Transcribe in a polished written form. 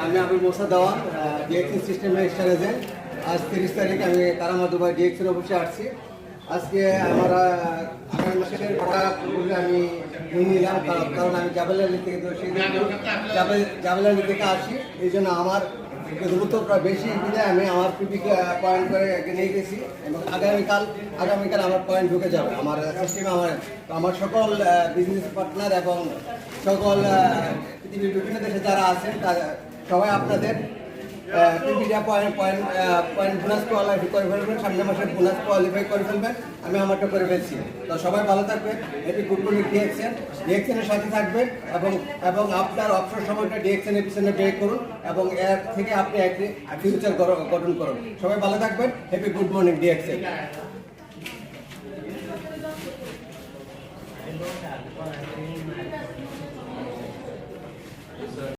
আমি আবুল মোসা দেওয়ান ডিএক্সএন সিস্টেমের স্টার এজেন্ট। আজ 30 তারিখ আমি কারামা দুবাই ডিএক্সএন অফিসে আসছি। আজকে আমরা আগামী মাসের টাকা আমি নিয়ে নিলাম, কারণ আমি জাবেলালি থেকে জাবেলালি থেকে আসি। এই জন্য আমার দ্রুত বেশি দিলে আমি আমার পিপি পয়েন্ট করে নিয়ে গেছি এবং আগামীকাল আমার পয়েন্ট ঢুকে যাবে আমার সিস্টেমে। আমার সকল বিজনেস পার্টনার এবং সকল পৃথিবীর বিভিন্ন দেশে যারা আছেন সবাই আপনাদের পিপিটা পয়েন্ট বোনাস কোয়ালিফাই করে ফেলবেন, সামনের মাসে বোনাস কোয়ালিফাই করে ফেলবেন। আমি আমারটা করে ফেলছি। তো সবাই ভালো থাকবেন। এটি গুড মর্নিং ডিএক্সএনের সাথে থাকবেন এবং আপনার অবসর সময়টা ডিএক্সএনের পিছনে ব্যয় করুন এবং এর থেকে আপনি একটি ফিউচার গঠন করুন। সবাই ভালো থাকবেন। Happy good morning DXN.